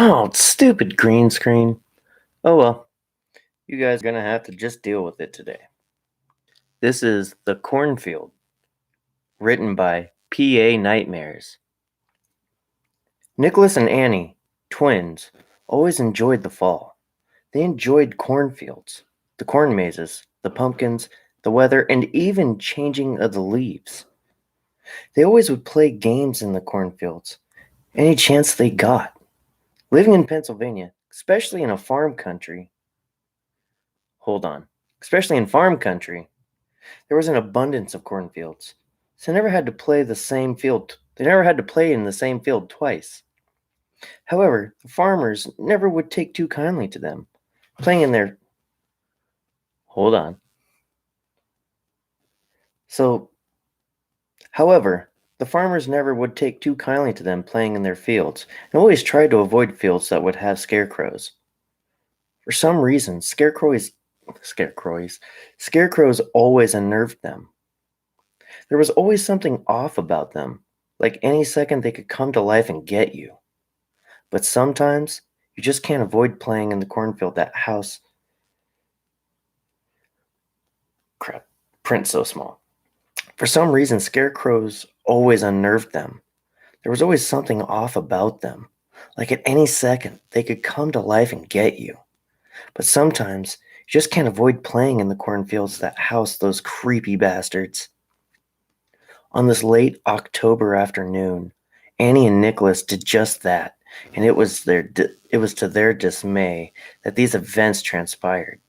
Oh, stupid green screen. Oh well, you guys are gonna have to just deal with it today. This is The Cornfield, written by P.A. Nightmares. Nicholas and Annie, twins, always enjoyed the fall. They enjoyed cornfields, the corn mazes, the pumpkins, the weather, and even changing of the leaves. They always would play games in the cornfields, any chance they got. Living in Pennsylvania, especially in a farm country, hold on, especially in farm country, there was an abundance of cornfields, so they never had to play in the same field twice. However, the farmers never would take too kindly to them, playing in their hold on. So, however, the farmers never would take too kindly to them playing in their fields, and always tried to avoid fields that would have scarecrows. For some reason, scarecrows always unnerved them. There was always something off about them, like any second they could come to life and get you. But sometimes you just can't avoid playing in the cornfield. That house. Crap. Print so small. For some reason, scarecrows always unnerved them. There was always something off about them. Like at any second, they could come to life and get you. But sometimes you just can't avoid playing in the cornfields that house those creepy bastards. On this late October afternoon, Annie and Nicholas did just that, and it was to their dismay that these events transpired.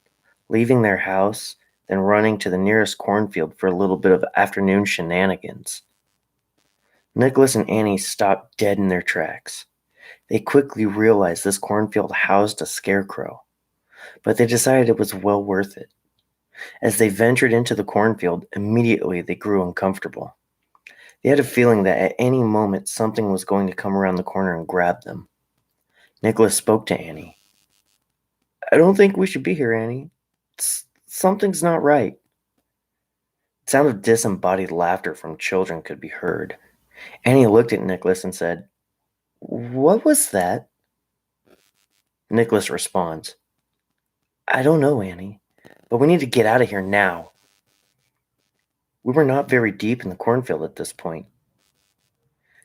Leaving their house, then running to the nearest cornfield for a little bit of afternoon shenanigans. Nicholas and Annie stopped dead in their tracks. They quickly realized this cornfield housed a scarecrow, but they decided it was well worth it. As they ventured into the cornfield, immediately they grew uncomfortable. They had a feeling that at any moment something was going to come around the corner and grab them. Nicholas spoke to Annie. "I don't think we should be here, Annie. Something's not right." The sound of disembodied laughter from children could be heard. Annie looked at Nicholas and said, "What was that?" Nicholas responds, "I don't know, Annie, but we need to get out of here now." We were not very deep in the cornfield at this point.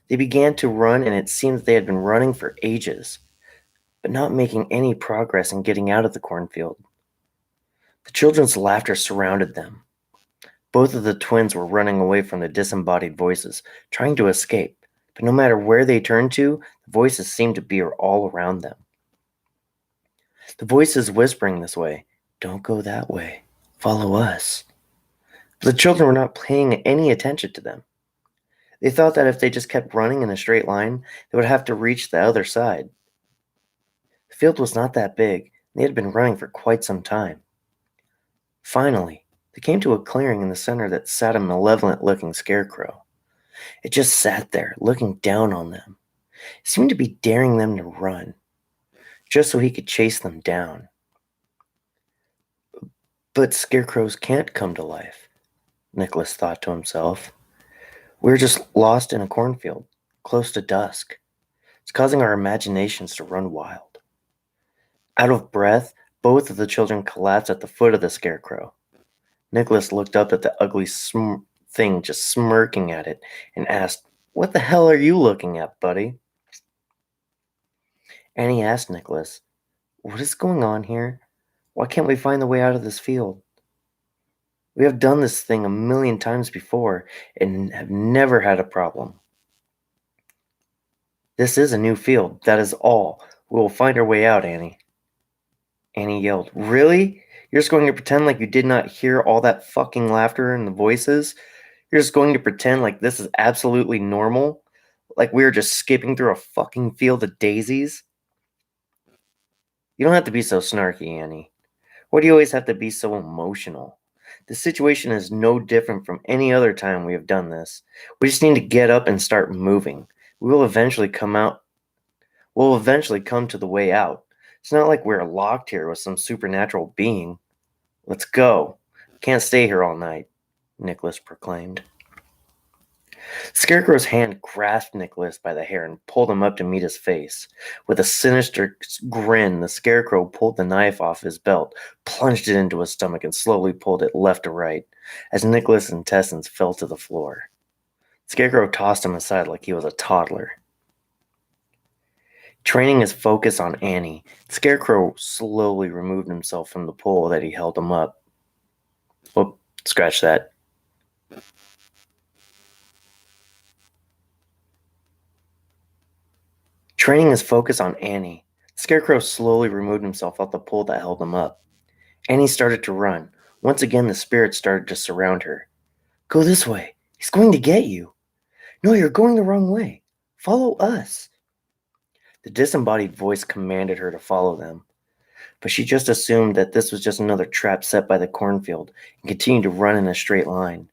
They began to run, and it seemed that they had been running for ages, but not making any progress in getting out of the cornfield. The children's laughter surrounded them. Both of the twins were running away from the disembodied voices, trying to escape, but no matter where they turned to, the voices seemed to be all around them. The voices whispering this way, "Don't go that way, follow us." But the children were not paying any attention to them. They thought that if they just kept running in a straight line, they would have to reach the other side. The field was not that big, and they had been running for quite some time. Finally, they came to a clearing in the center that sat a malevolent-looking scarecrow. It just sat there, looking down on them. It seemed to be daring them to run, just so he could chase them down. But scarecrows can't come to life, Nicholas thought to himself. We're just lost in a cornfield, close to dusk. It's causing our imaginations to run wild. Out of breath, both of the children collapsed at the foot of the scarecrow. Nicholas looked up at the ugly thing just smirking at it and asked, "What the hell are you looking at, buddy?" Annie asked Nicholas, "What is going on here? Why can't we find the way out of this field? We have done this thing a million times before and have never had a problem. This is a new field, that is all. We will find our way out, Annie." Annie yelled, "Really? You're just going to pretend like you did not hear all that fucking laughter and the voices? You're just going to pretend like this is absolutely normal? Like we were just skipping through a fucking field of daisies?" "You don't have to be so snarky, Annie. Why do you always have to be so emotional? The situation is no different from any other time we have done this. We just need to get up and start moving. We will eventually come out. We'll eventually come to the way out. It's not like we're locked here with some supernatural being. Let's go. Can't stay here all night," Nicholas proclaimed. Scarecrow's hand grasped Nicholas by the hair and pulled him up to meet his face. With a sinister grin, the Scarecrow pulled the knife off his belt, plunged it into his stomach, and slowly pulled it left to right as Nicholas' intestines fell to the floor. Scarecrow tossed him aside like he was a toddler. Training his focus on Annie, Scarecrow slowly removed himself from the pole that he held him up. Oh, scratch that. Training his focus on Annie, Scarecrow slowly removed himself off the pole that held him up. Annie started to run. Once again, the spirits started to surround her. Go this way. He's going to get you. No, you're going the wrong way. Follow us. The disembodied voice commanded her to follow them, but she just assumed that this was just another trap set by the cornfield and continued to run in a straight line.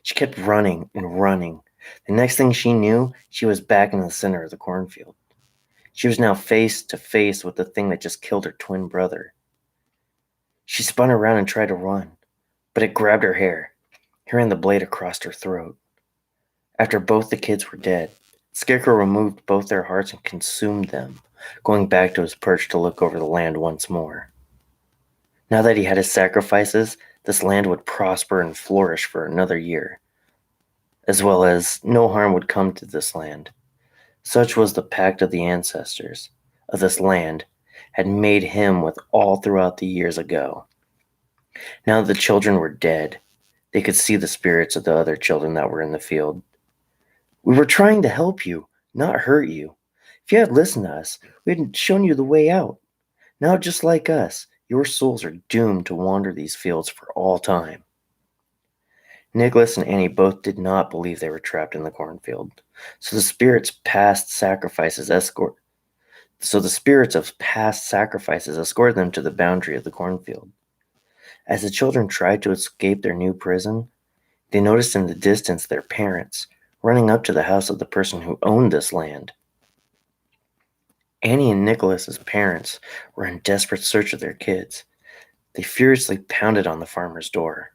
She kept running and running. The next thing she knew, she was back in the center of the cornfield. She was now face to face with the thing that just killed her twin brother. She spun around and tried to run, but it grabbed her hair. He ran the blade across her throat. After both the kids were dead, Scarecrow removed both their hearts and consumed them, going back to his perch to look over the land once more. Now that he had his sacrifices, this land would prosper and flourish for another year, as well as no harm would come to this land. Such was the pact of the ancestors of this land had made him with all throughout the years ago. Now that the children were dead, they could see the spirits of the other children that were in the field. We were trying to help you, not hurt you. If you had listened to us, we had shown you the way out. Now, just like us, your souls are doomed to wander these fields for all time. Nicholas and Annie both did not believe they were trapped in the cornfield, so the spirits of past sacrifices escorted them to the boundary of the cornfield. As the children tried to escape their new prison, they noticed in the distance their parents running up to the house of the person who owned this land. Annie and Nicholas's parents were in desperate search of their kids. They furiously pounded on the farmer's door.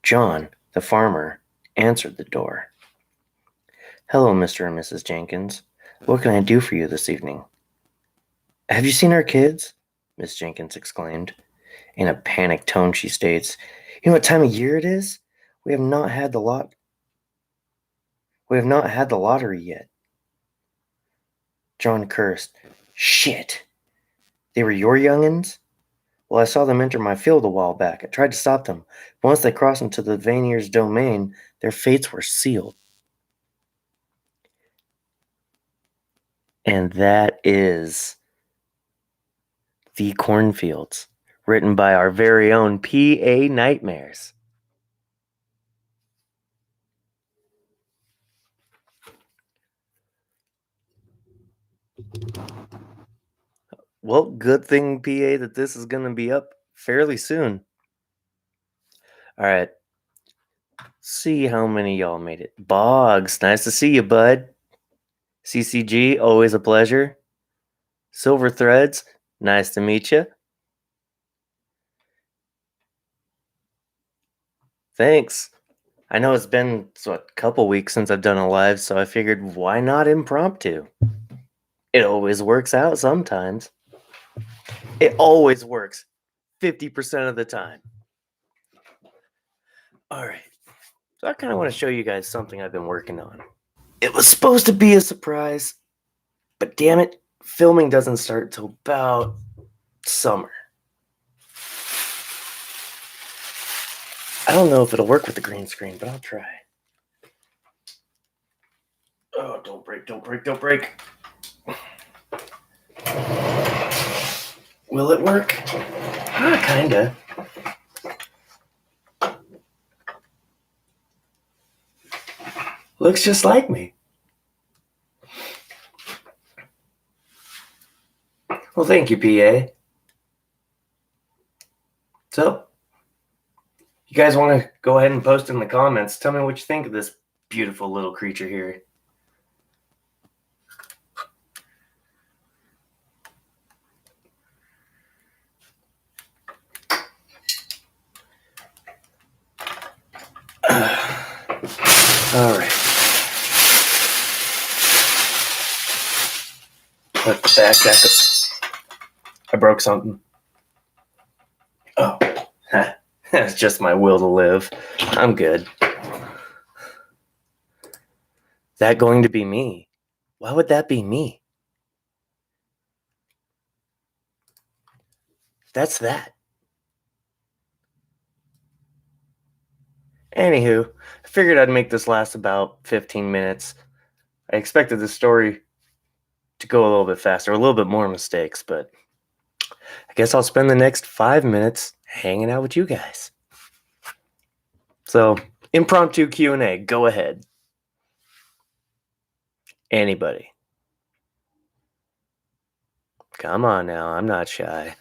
John, the farmer, answered the door. Hello, Mr. and Mrs. Jenkins. What can I do for you this evening? Have you seen our kids? Miss Jenkins exclaimed. In a panicked tone, she states, You know what time of year it is? We have not had the lottery yet. John cursed. Shit! They were your young'uns? Well, I saw them enter my field a while back. I tried to stop them. But once they crossed into the Vanier's domain, their fates were sealed. And that is The Cornfields, written by our very own P.A. Nightmares. Well, good thing, PA, that this is going to be up fairly soon. All right. See how many y'all made it. Boggs, nice to see you, bud. CCG, always a pleasure. Silver Threads, nice to meet you. Thanks. I know it's been a couple weeks since I've done a live, so I figured why not impromptu? It always works out sometimes. It always works 50% of the time. All right. So I kind of want to show you guys something I've been working on. It was supposed to be a surprise, but damn it, filming doesn't start till about summer. I don't know if it'll work with the green screen, but I'll try. Oh, don't break. Will it work? Kinda. Looks just like me. Well, thank you, PA. So, you guys want to go ahead and post in the comments. Tell me what you think of this beautiful little creature here. All right. Put the back up. I broke something. Oh, that's just my will to live. I'm good. That going to be me? Why would that be me? That's that. Anywho, I figured I'd make this last about 15 minutes. I expected the story to go a little bit faster, a little bit more mistakes, but I guess I'll spend the next 5 minutes hanging out with you guys. So, impromptu Q&A, go ahead. Anybody. Come on now, I'm not shy.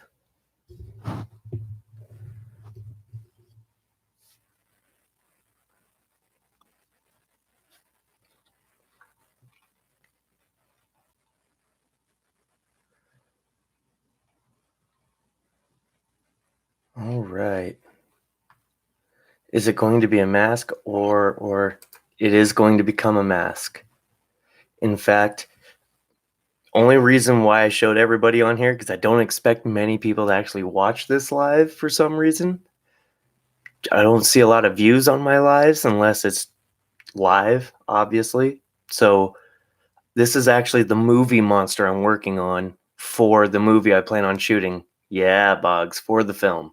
All right. Is it going to be a mask or it is going to become a mask? In fact, only reason why I showed everybody on here, because I don't expect many people to actually watch this live for some reason. I don't see a lot of views on my lives unless it's live, obviously. So this is actually the movie monster I'm working on for the movie I plan on shooting. Yeah, Boggs, for the film.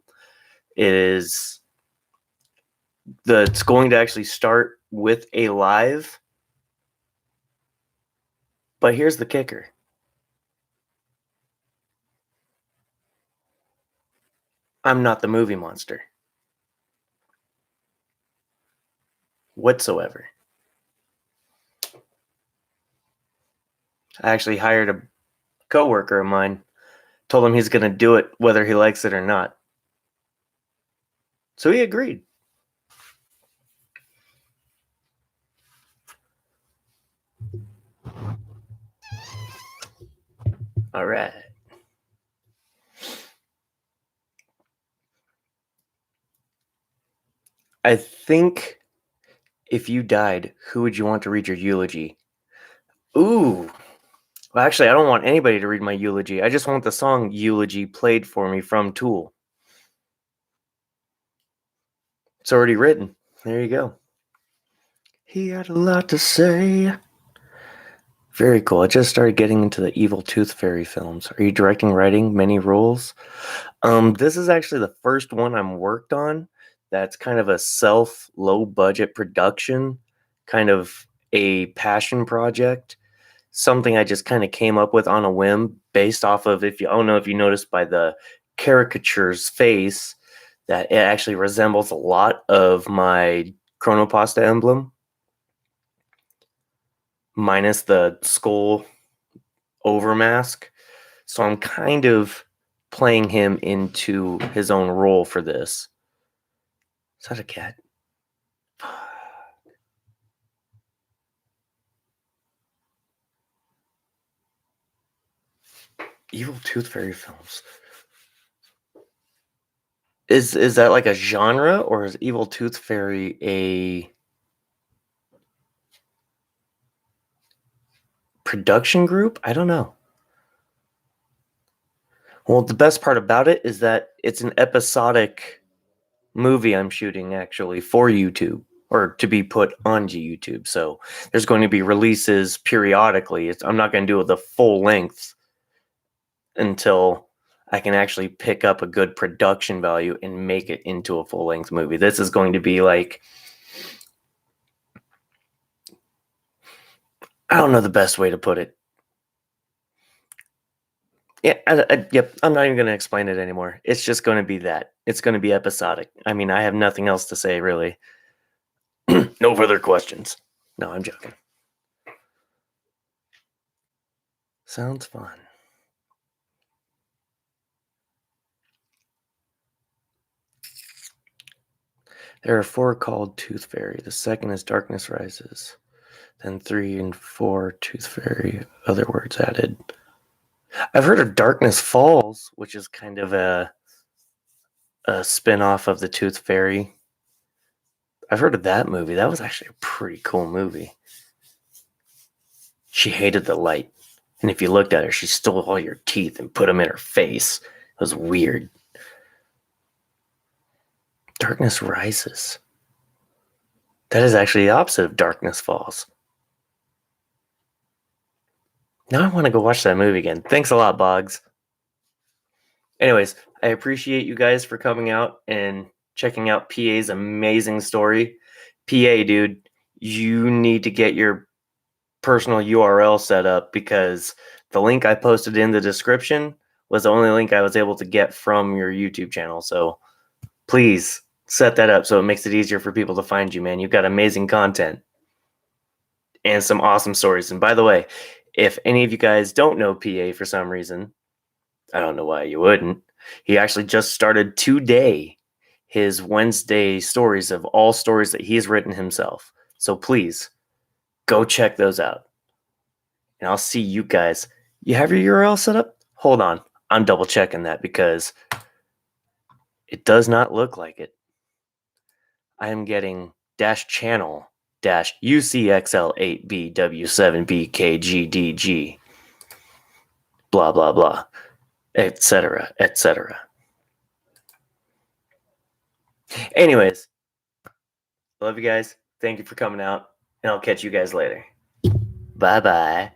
It's going to actually start with a live. But here's the kicker. I'm not the movie monster. Whatsoever. I actually hired a coworker of mine, told him he's going to do it whether he likes it or not. So he agreed. All right. I think if you died, who would you want to read your eulogy? Ooh. Well, actually, I don't want anybody to read my eulogy. I just want the song Eulogy played for me from Tool. It's already written. There you go. He had a lot to say. Very cool. I just started getting into the Evil Tooth Fairy films. Are you directing, writing, many roles? This is actually the first one I'm worked on. That's kind of a low budget production, kind of a passion project. Something I just kind of came up with on a whim based off of, I don't know if you noticed by the caricature's face, that it actually resembles a lot of my Chronopasta emblem, minus the skull overmask. So I'm kind of playing him into his own role for this. Is that a cat? Evil Tooth Fairy films. Is that like a genre, or is Evil Tooth Fairy a production group? I don't know. Well, the best part about it is that it's an episodic movie I'm shooting actually for YouTube, or to be put onto YouTube. So there's going to be releases periodically. I'm not going to do the full length until I can actually pick up a good production value and make it into a full length movie. This is going to be like, I don't know the best way to put it. Yeah, yep. I'm not even going to explain it anymore. It's just going to be that. It's going to be episodic. I mean, I have nothing else to say, really. No further questions. No, I'm joking. Sounds fun. There are 4 called Tooth Fairy. The second is Darkness Rises. Then 3 and 4 Tooth Fairy. Other words added. I've heard of Darkness Falls, which is kind of a spin-off of the Tooth Fairy. I've heard of that movie. That was actually a pretty cool movie. She hated the light. And if you looked at her, she stole all your teeth and put them in her face. It was weird. Darkness rises. That is actually the opposite of darkness falls. Now I want to go watch that movie again. Thanks a lot, Boggs. Anyways, I appreciate you guys for coming out and checking out PA's amazing story. PA, dude, you need to get your personal URL set up because the link I posted in the description was the only link I was able to get from your YouTube channel. So please set that up so it makes it easier for people to find you, man. You've got amazing content and some awesome stories. And by the way, if any of you guys don't know PA for some reason, I don't know why you wouldn't. He actually just started today his Wednesday stories of all stories that he's written himself. So please go check those out. And I'll see you guys. You have your URL set up? Hold on. I'm double checking that because it does not look like it. I am getting -channel UCXL8BW7BKGDG blah blah blah, etc. etc. Anyways, love you guys. Thank you for coming out, and I'll catch you guys later. Bye bye.